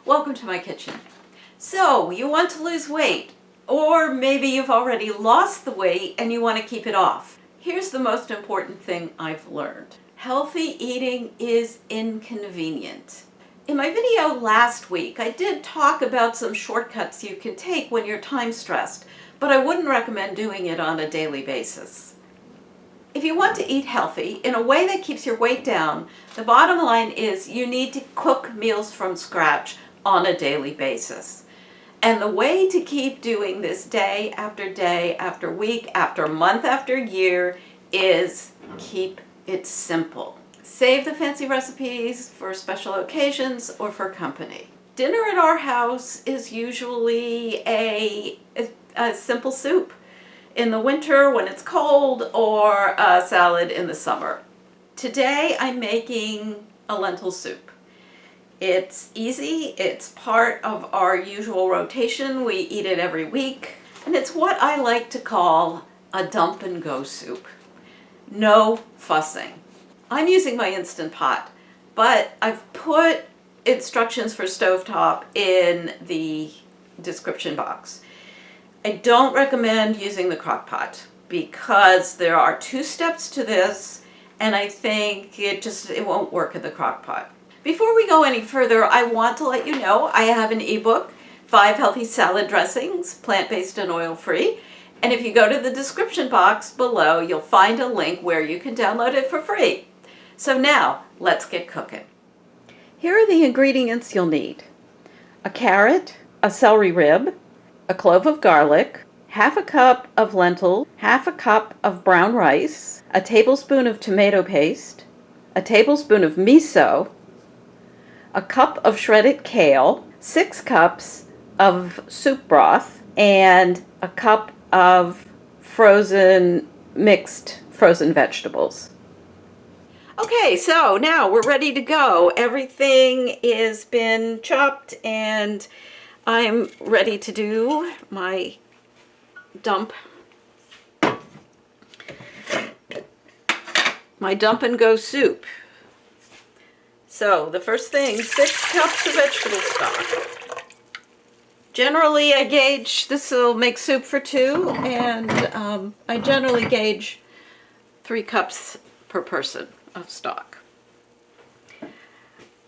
Welcome to my kitchen. So, you want to lose weight, or maybe you've already lost the weight and you want to keep it off. Here's the most important thing I've learned. Healthy eating is inconvenient. In my video last week, I did talk about some shortcuts you can take when you're time stressed, but I wouldn't recommend doing it on a daily basis. If you want to eat healthy in a way that keeps your weight down, the bottom line is you need to cook meals from scratch on a daily basis. And the way to keep doing this day after week, after month, after year is keep it simple. Save the fancy recipes for special occasions or for company. Dinner at our house is usually a simple soup in the winter when it's cold, or a salad in the summer. Today I'm making a lentil soup. It's easy, it's part of our usual rotation, we eat it every week, and it's what I like to call a dump and go soup. No fussing. I'm using my Instant Pot, but I've put instructions for stovetop in the description box. I don't recommend using the crock pot because there are 2 steps to this, and I think it won't work in the crock pot. Before we go any further, I want to let you know I have an ebook, 5 Healthy Salad Dressings, Plant-Based and Oil-Free. And if you go to the description box below, you'll find a link where you can download it for free. So now, let's get cooking. Here are the ingredients you'll need. A carrot, a celery rib, a clove of garlic, half a cup of lentils, half a cup of brown rice, a tablespoon of tomato paste, a tablespoon of miso, a cup of shredded kale, 6 cups of soup broth, and a cup of mixed frozen vegetables. Okay, so now we're ready to go. Everything has been chopped and I'm ready to do my dump and go soup. So the first thing, 6 cups of vegetable stock. Generally I gauge, this will make soup for 2, and I generally gauge 3 cups per person of stock.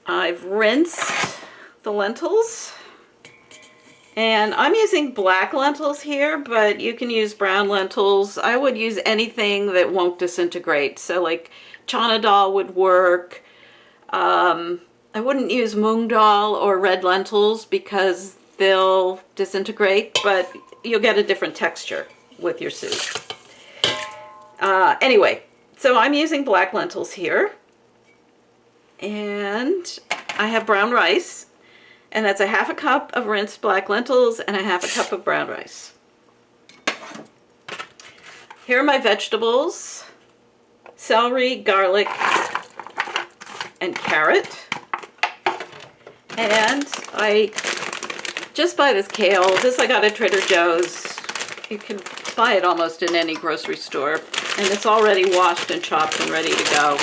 I've rinsed the lentils, and I'm using black lentils here, but you can use brown lentils. I would use anything that won't disintegrate, so like chana dal would work. I wouldn't use mung dal or red lentils because they'll disintegrate, but you'll get a different texture with your soup. Anyway, so I'm using black lentils here, and I have brown rice, and that's a half a cup of rinsed black lentils and a half a cup of brown rice. Here are my vegetables: celery, garlic, and carrot. And I just buy this kale. This I got at Trader Joe's. You can buy it almost in any grocery store. And it's already washed and chopped and ready to go.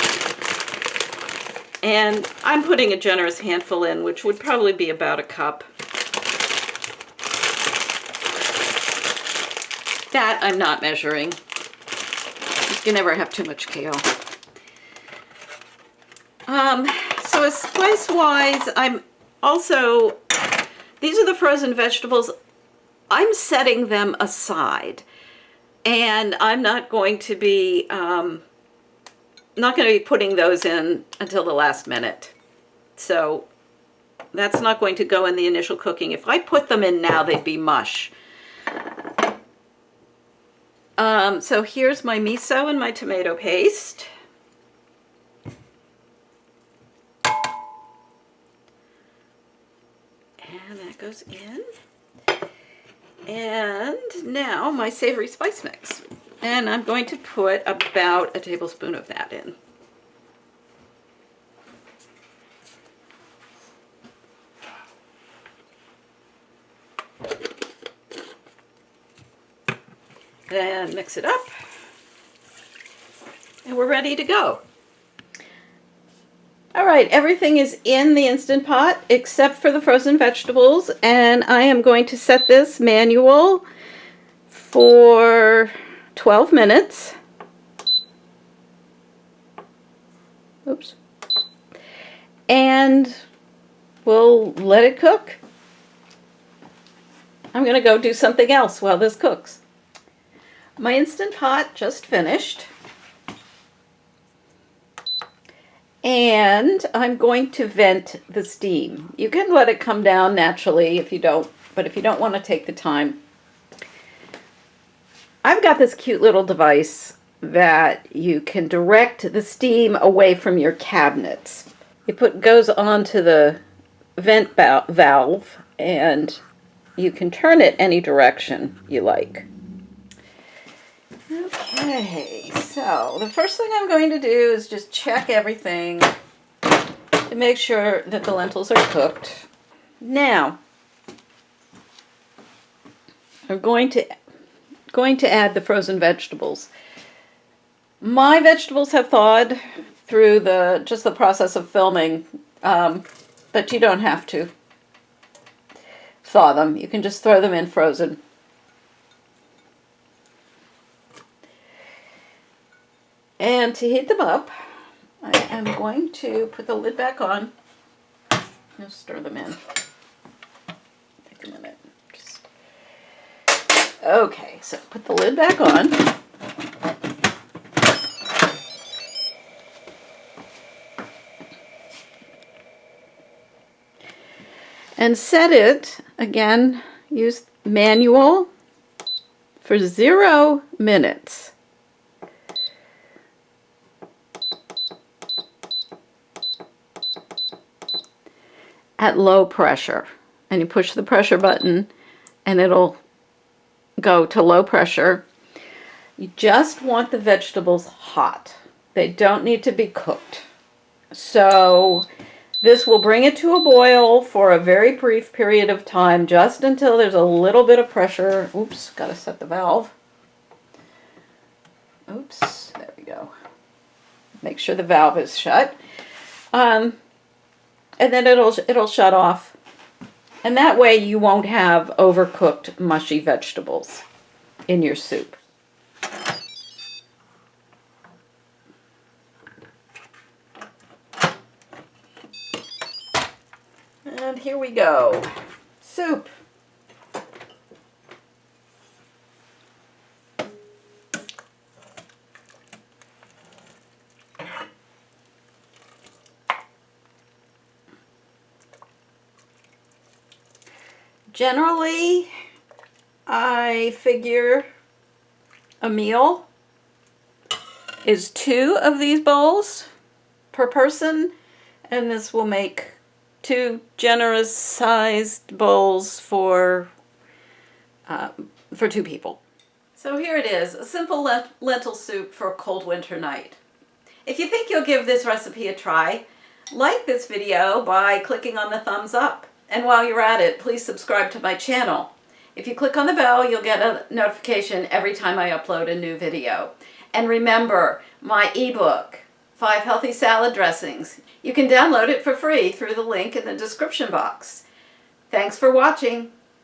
And I'm putting a generous handful in, which would probably be about a cup. That I'm not measuring. You can never have too much kale. So spice-wise, these are the frozen vegetables. I'm setting them aside, and I'm not going to be putting those in until the last minute. So that's not going to go in the initial cooking. If I put them in now, they'd be mush. So here's my miso and my tomato paste. And that goes in. And now my savory spice mix. And I'm going to put about a tablespoon of that in. Then mix it up. And we're ready to go. All right, everything is in the Instant Pot except for the frozen vegetables, and I am going to set this manual for 12 minutes. Oops. And we'll let it cook. I'm going to go do something else while this cooks. My Instant Pot just finished. And I'm going to vent the steam. You can let it come down naturally if you don't, but if you don't want to take the time. I've got this cute little device that you can direct the steam away from your cabinets. It goes onto the vent valve, and you can turn it any direction you like. Okay, so the first thing I'm going to do is just check everything to make sure that the lentils are cooked. Now, I'm going to add the frozen vegetables. My vegetables have thawed through just the process of filming, but you don't have to thaw them. You can just throw them in frozen. And to heat them up, I am going to put the lid back on and stir them in. Take a minute. Okay, so put the lid back on. And set it, again, use manual for 0 minutes. At low pressure. And you push the pressure button and it'll go to low pressure. You just want the vegetables hot. They don't need to be cooked. So this will bring it to a boil for a very brief period of time, just until there's a little bit of pressure. Oops, gotta set the valve. Oops, there we go. Make sure the valve is shut. And then it'll shut off. And that way you won't have overcooked, mushy vegetables in your soup. And here we go. Soup. Generally, I figure a meal is 2 of these bowls per person, and this will make 2 generous sized bowls for 2 people. So here it is, a simple lentil soup for a cold winter night. If you think you'll give this recipe a try, like this video by clicking on the thumbs up. And while you're at it, please subscribe to my channel. If you click on the bell, you'll get a notification every time I upload a new video. And remember, my ebook, 5 Healthy Salad Dressings. You can download it for free through the link in the description box. Thanks for watching.